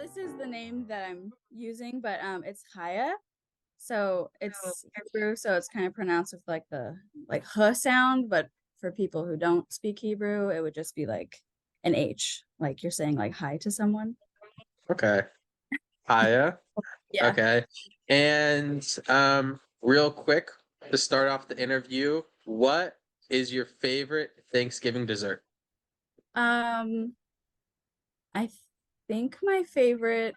this is the name that I'm using, but it's Chaya. So it's Hebrew, so it's kind of pronounced with like the like h sound, but for people who don't speak Hebrew, it would just be like an H, like you're saying like hi to someone. Okay. Hiya. Yeah. Okay. And real quick to start off the interview, what is your favorite Thanksgiving dessert? Um, I think my favorite,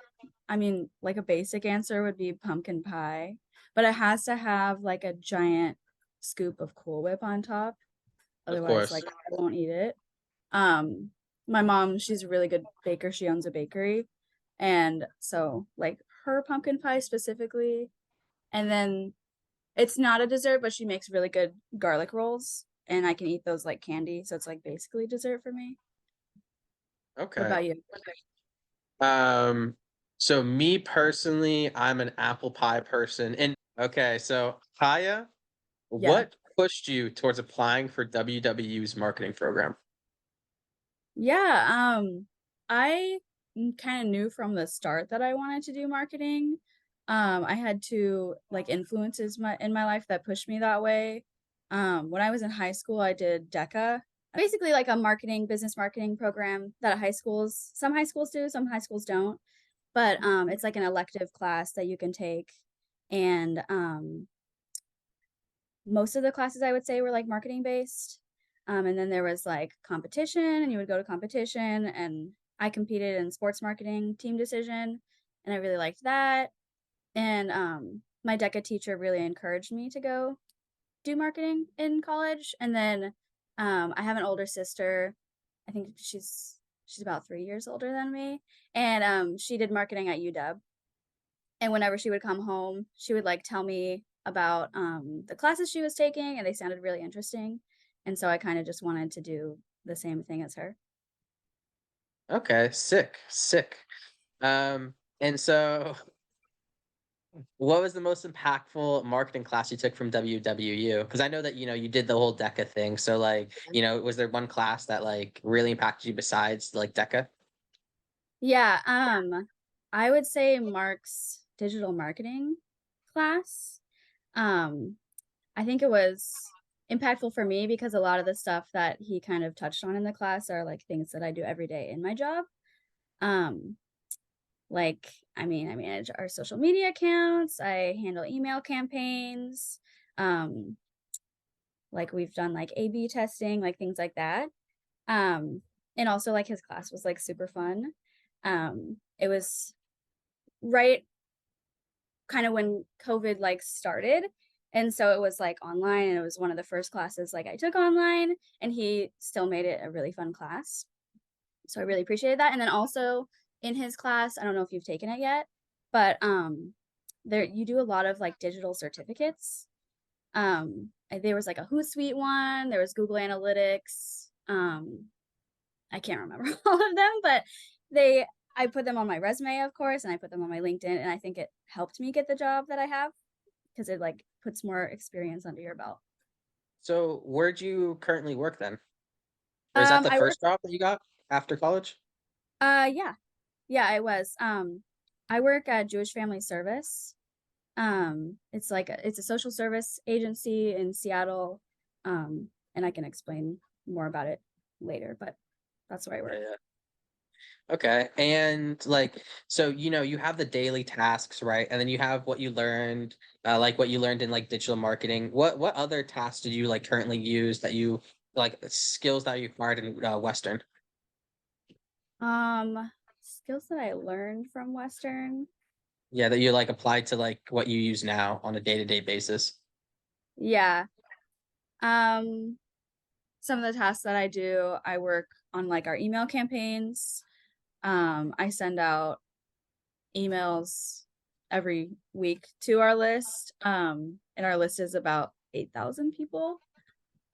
I mean, like a basic answer would be pumpkin pie, but it has to have like a giant scoop of Cool Whip on top. Of Otherwise, course. like I won't eat it. Um, my mom, she's a really good baker. She owns a bakery. And so like her pumpkin pie specifically, and then it's not a dessert, but she makes really good garlic rolls and I can eat those like candy. So it's like basically dessert for me. What Okay. about you? Um, so me personally, I'm an apple pie person. And okay, so Kaya, Yeah. what pushed you towards applying for WWU's marketing program? Yeah, I kind of knew from the start that I wanted to do marketing. I had two like influences in my life that pushed me that way. When I was in high school, I did DECA, basically like a business marketing program that some high schools do, some high schools don't. But it's like an elective class that you can take, and most of the classes I would say were like marketing based. And then there was like competition, and you would go to competition. And I competed in sports marketing team decision, and I really liked that. And my DECA teacher really encouraged me to go do marketing in college. And then I have an older sister. I think she's about 3 years older than me, and she did marketing at UW. And whenever she would come home, she would like tell me about the classes she was taking, and they sounded really interesting. And so I kind of just wanted to do the same thing as her. Okay, sick, sick. And so what was the most impactful marketing class you took from WWU? Because I know that you did the whole DECA thing. So like, was there one class that like really impacted you besides like DECA? Yeah, I would say Mark's digital marketing class. Um, I think it was impactful for me because a lot of the stuff that he kind of touched on in the class are like things that I do every day in my job. Um, like, I mean, I manage our social media accounts, I handle email campaigns, um, like we've done like A/B testing, like things like that. Um, and also like his class was like super fun. It was right kind of when COVID like started. And so it was like online, and it was one of the first classes like I took online, and he still made it a really fun class. So I really appreciated that. And then also in his class, I don't know if you've taken it yet, but there you do a lot of like digital certificates. There was like a Hootsuite one, there was Google Analytics. I can't remember all of them, but they I put them on my resume, of course, and I put them on my LinkedIn, and I think it helped me get the job that I have because it like puts more experience under your belt. So where'd you currently work then? Or is that the I work first job that you got after college? yeah. Yeah, I was. I work at Jewish Family Service. It's a social service agency in Seattle. And I can explain more about it later, but that's where I Yeah, work. yeah. Okay. And like, so you have the daily tasks, right? And then you have what you learned, like what you learned in like digital marketing. What other tasks did you like currently use that you like skills that you acquired in Western? Skills that I learned from Western. Yeah, that you like applied to like what you use now on a day-to-day basis. Yeah. Um, some of the tasks that I do, I work on like our email campaigns. I send out emails every week to our list. And our list is about 8,000 people.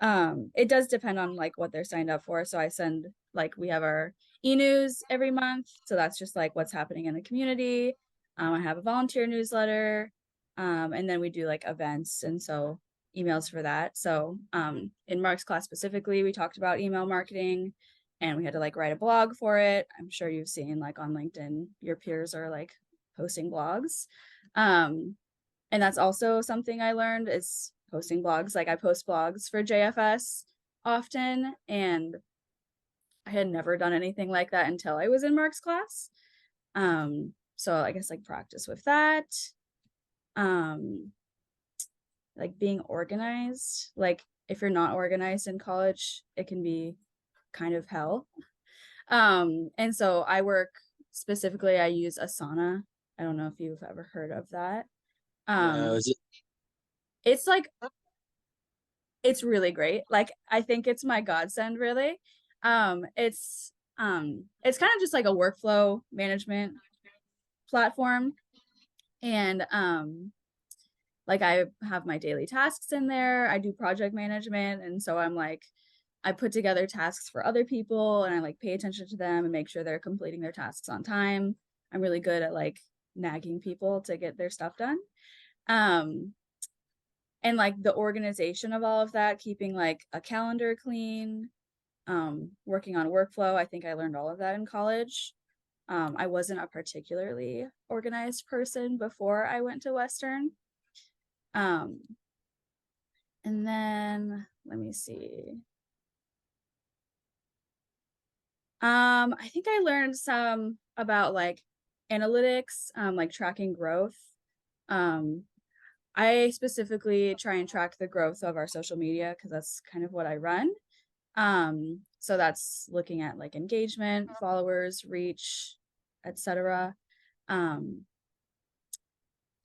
It does depend on like what they're signed up for. So I send like we have our e-news every month. So that's just like what's happening in the community. I have a volunteer newsletter. And then we do like events, and so emails for that. So in Mark's class specifically, we talked about email marketing, and we had to like write a blog for it. I'm sure you've seen like on LinkedIn, your peers are like posting blogs. Um, and that's also something I learned is posting blogs. Like I post blogs for JFS often, and I had never done anything like that until I was in Mark's class. So I guess like practice with that. Um, like being organized. Like if you're not organized in college, it can be kind of hell. And so I work specifically, I use Asana. I don't know if you've ever heard of that. No, Um, is it it's like it's really great. Like I think it's my godsend really. It's kind of just like a workflow management platform. And like I have my daily tasks in there. I do project management. And so I'm like, I put together tasks for other people and I like pay attention to them and make sure they're completing their tasks on time. I'm really good at like nagging people to get their stuff done. Um, and like the organization of all of that, keeping like a calendar clean, working on workflow. I think I learned all of that in college. I wasn't a particularly organized person before I went to Western. Um, and then let me see. I think I learned some about like analytics, like tracking growth. Um, I specifically try and track the growth of our social media because that's kind of what I run. So that's looking at like engagement, followers, reach, etc. Um,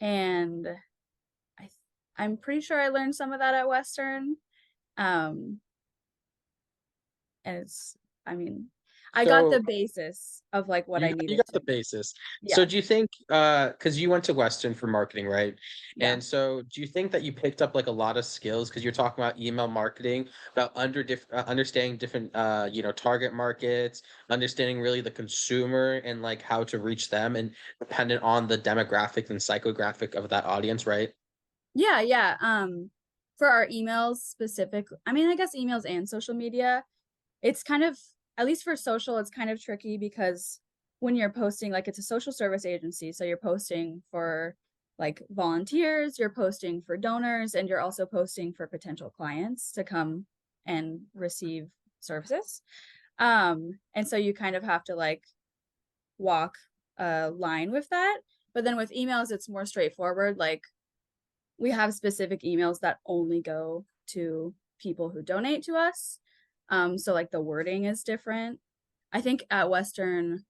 and I I'm pretty sure I learned some of that at Western. Um, and it's I mean, I got so the basis of like what I you needed got to. the basis. So Yeah, do you think because you went to Western for marketing, right? yeah. And so do you think that you picked up like a lot of skills because you're talking about email marketing, about understanding different target markets, understanding really the consumer and like how to reach them and dependent on the demographic and psychographic of that audience, right? Yeah, yeah. For our emails specific, I mean, I guess emails and social media, it's kind of, at least for social, it's kind of tricky because when you're posting, like it's a social service agency, so you're posting for like volunteers, you're posting for donors, and you're also posting for potential clients to come and receive services. And so you kind of have to like walk a line with that. But then with emails, it's more straightforward. Like we have specific emails that only go to people who donate to us. So like the wording is different. I think at Western,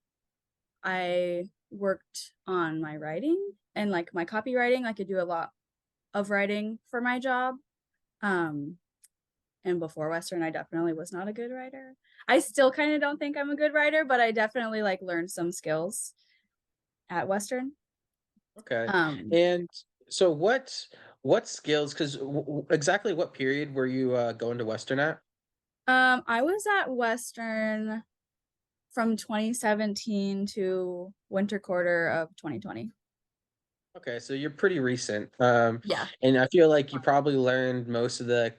I worked on my writing and like my copywriting. I could do a lot of writing for my job. Um, and before Western, I definitely was not a good writer. I still kind of don't think I'm a good writer, but I definitely like learned some skills at Western. Okay. Um, And so what skills, because exactly what period were you going to Western at? I was at Western from 2017 to winter quarter of 2020. Okay, so you're pretty recent. Yeah. And I feel like you probably learned most of the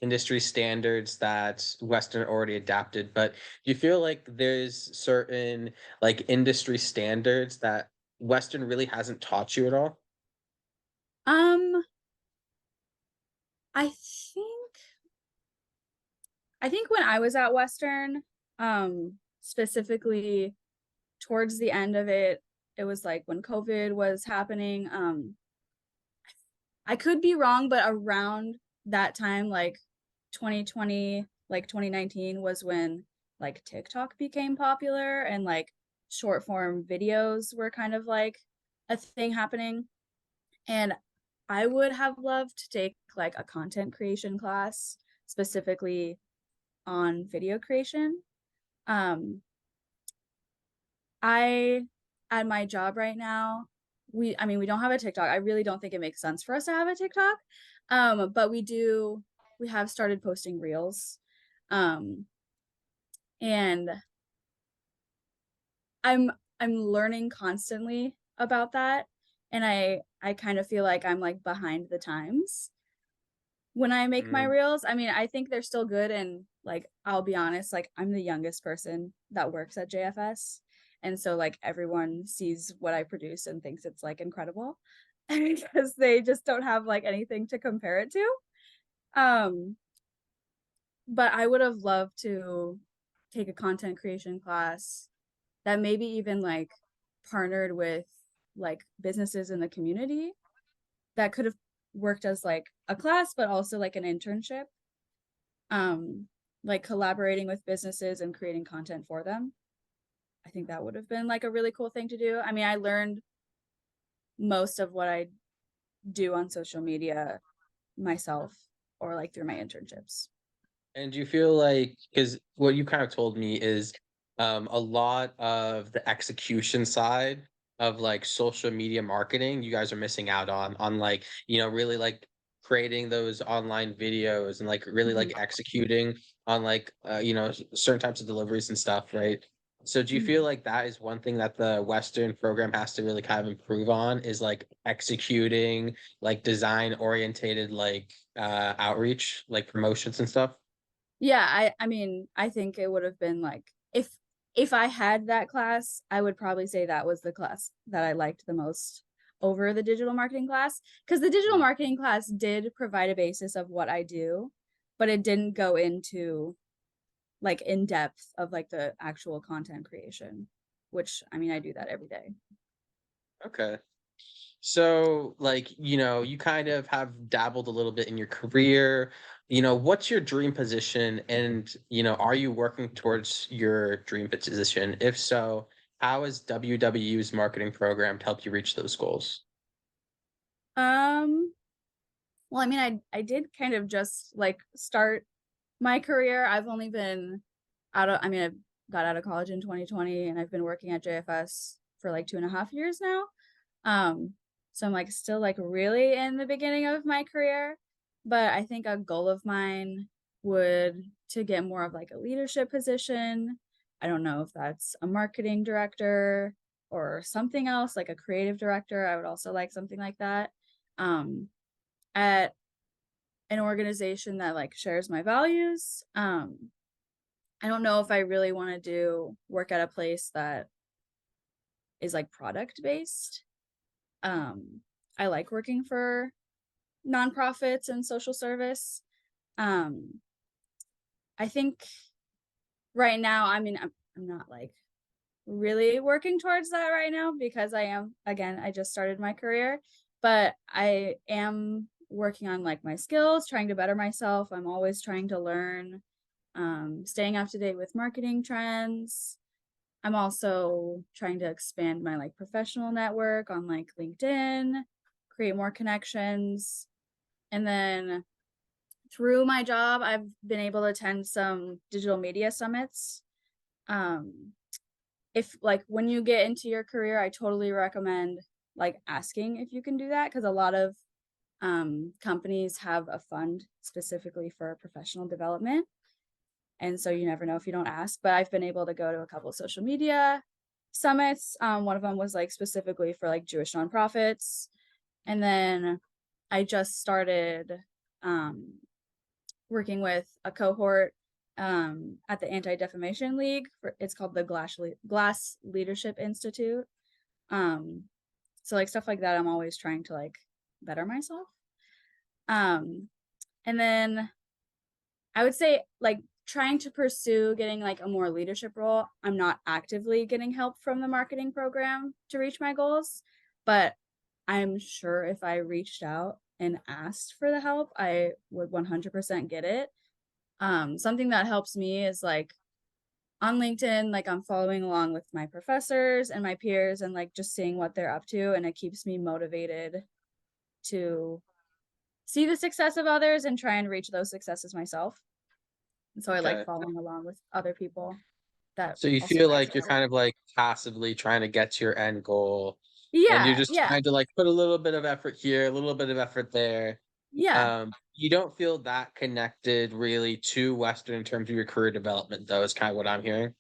industry standards that Western already adapted, but do you feel like there's certain like industry standards that Western really hasn't taught you at all? Um, I think I think when I was at Western, specifically towards the end of it, it was like when COVID was happening. I could be wrong, but around that time, like 2020, like 2019 was when like TikTok became popular and like short form videos were kind of like a thing happening. And I would have loved to take like a content creation class specifically on video creation. Um, I at my job right now, I mean we don't have a TikTok. I really don't think it makes sense for us to have a TikTok. But we have started posting reels. Um, and I'm I'm learning constantly about that. And I kind of feel like I'm like behind the times. when I make my Mm, reels. I mean, I think they're still good, and like I'll be honest, like I'm the youngest person that works at JFS. And so like everyone sees what I produce and thinks it's like incredible because they just don't have like anything to compare it to. Um, but I would have loved to take a content creation class that maybe even like partnered with like businesses in the community that could have worked as like a class, but also like an internship, um, like collaborating with businesses and creating content for them. I think that would have been like a really cool thing to do. I mean, I learned most of what I do on social media myself or like through my internships. and do you feel like, because what you kind of told me is a lot of the execution side of like social media marketing, you guys are missing out on like, really like creating those online videos and like really Mhm, like executing on like, certain types of deliveries and stuff, right? So do you feel mhm. like that is one thing that the Western program has to really kind of improve on, is like executing like design orientated like outreach, like promotions and stuff? Yeah, I mean, I think it would have been like if I had that class, I would probably say that was the class that I liked the most over the digital marketing class, because the digital Mm, marketing class did provide a basis of what I do, but it didn't go into like in depth of like the actual content creation, which I mean, I do that every day. okay. So, like, you kind of have dabbled a little bit in your career. What's your dream position? And, are you working towards your dream position? If so, how has WWU's marketing program helped you reach those goals? Um, well, I mean, I did kind of just like start my career. I've only been I mean, I got out of college in 2020 and I've been working at JFS for like 2.5 years now. Um, so I'm like still like really in the beginning of my career, but I think a goal of mine would to get more of like a leadership position. I don't know if that's a marketing director or something else, like a creative director. I would also like something like that. Um, at an organization that like shares my values. I don't know if I really want to do work at a place that is like product based. Um, I like working for nonprofits and social service. Um, I think right now, I mean, I'm not like really working towards that right now because I am, again, I just started my career, but I am working on like my skills, trying to better myself. I'm always trying to learn, staying up to date with marketing trends. I'm also trying to expand my like professional network on like LinkedIn, create more connections. And then through my job, I've been able to attend some digital media summits. Um, if like when you get into your career, I totally recommend like asking if you can do that because a lot of companies have a fund specifically for professional development. And so you never know if you don't ask. But I've been able to go to a couple of social media summits. One of them was like specifically for like Jewish nonprofits. And then I just started um, working with a cohort at the Anti-Defamation League. It's called the Glass Leadership Institute. Um, so like stuff like that, I'm always trying to like better myself. Um, and then I would say like trying to pursue getting like a more leadership role. I'm not actively getting help from the marketing program to reach my goals, but I'm sure if I reached out and asked for the help, I would 100% get it. Something that helps me is like on LinkedIn, like I'm following along with my professors and my peers and like just seeing what they're up to. And it keeps me motivated to see the success of others and try and reach those successes myself. And so I like Okay. following along with other people that So you also feel have like you're success. kind of like passively trying to get to your end goal, and you're Yeah, just yeah, trying to like put a little bit of effort here, a little bit of effort there. yeah. You don't feel that connected really to Western in terms of your career development, though, is kind of what I'm hearing.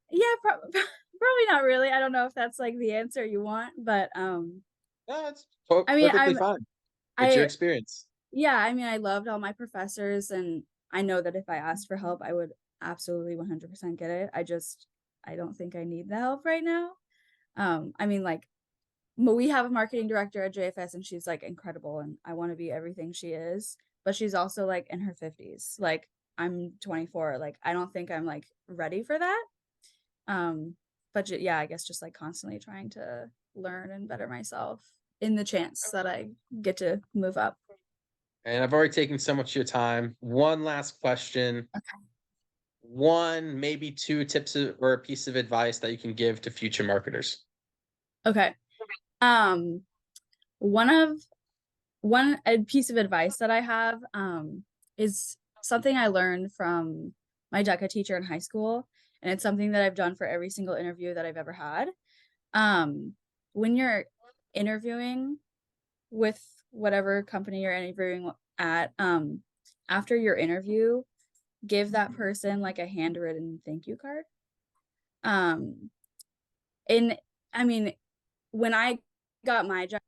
Yeah, probably not really. I don't know if that's like the answer you want, but No, it's I mean, perfectly fine. It's your I experience. Yeah, I mean, I loved all my professors, and I know that if I asked for help, I would absolutely 100% get it. I don't think I need the help right now. I mean, like, we have a marketing director at JFS, and she's like incredible, and I want to be everything she is, but she's also like in her 50s. Like, I'm 24. Like, I don't think I'm like ready for that. But yeah, I guess just like constantly trying to learn and better myself in the chance that I get to move up. And I've already taken so much of your time. One last question. One, maybe two tips or a piece of advice that you can give to future marketers. Okay. Um, one of one a piece of advice that I have is something I learned from my DECA teacher in high school, and it's something that I've done for every single interview that I've ever had. Um, when you're interviewing with whatever company you're interviewing at, after your interview, give that person like a handwritten thank you card. Um, and I mean, when I got my job,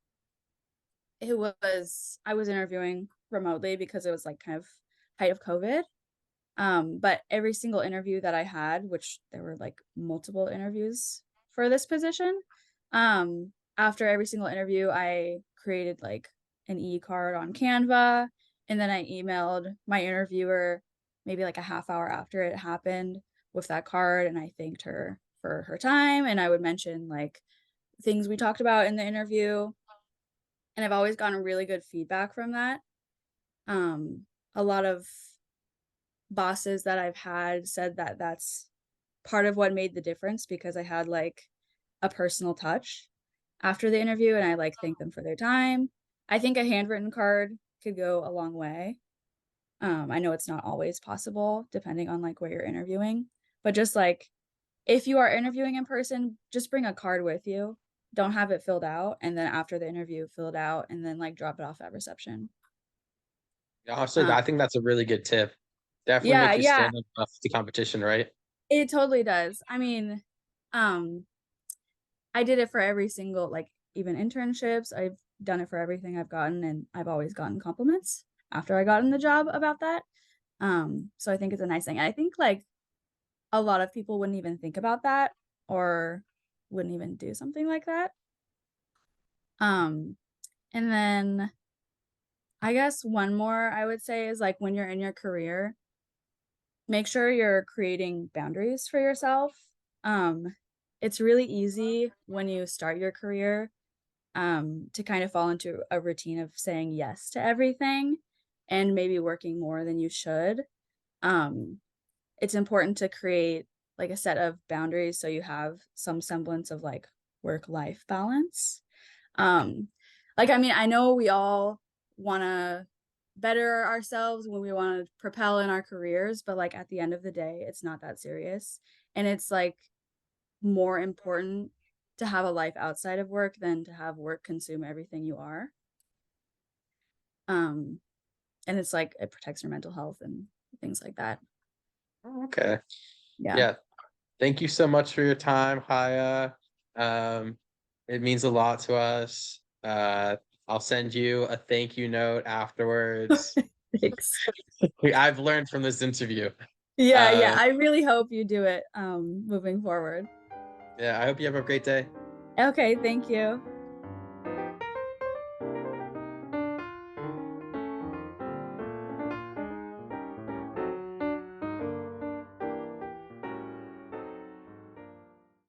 I was interviewing remotely because it was like kind of height of COVID. But every single interview that I had, which there were like multiple interviews for this position, after every single interview, I created like an e-card on Canva, and then I emailed my interviewer maybe like a half hour after it happened with that card, and I thanked her for her time, and I would mention like things we talked about in the interview, and I've always gotten really good feedback from that. A lot of bosses that I've had said that that's part of what made the difference because I had like a personal touch after the interview, and I like thank them for their time. I think a handwritten card could go a long way. I know it's not always possible depending on like where you're interviewing, but just like if you are interviewing in person, just bring a card with you. Don't have it filled out, and then after the interview, fill it out and then like drop it off at reception. Honestly, Um, I think that's a really good tip. Definitely yeah, make you yeah, stand up to competition, right? it totally does. I mean, um, I did it for every single, like, even internships. I've done it for everything I've gotten, and I've always gotten compliments after I got in the job about that. So I think it's a nice thing. And I think like a lot of people wouldn't even think about that or wouldn't even do something like that. Um, and then I guess one more I would say is like when you're in your career, make sure you're creating boundaries for yourself. Um, it's really easy when you start your career to kind of fall into a routine of saying yes to everything and maybe working more than you should. Um, it's important to create like a set of boundaries so you have some semblance of like work-life balance. Um, like, I mean, I know we all want to better ourselves when we want to propel in our careers, but like at the end of the day, it's not that serious. And it's like more important to have a life outside of work than to have work consume everything you are. Um, and it's like it protects your mental health and things like that. Oh, okay. Yeah. Yeah. Thank you so much for your time, Haya. It means a lot to us. I'll send you a thank you note afterwards. Thanks. I've learned from this interview. Yeah, yeah. Uh, I really hope you do it moving forward. yeah, I hope you have a great day. Okay, thank you.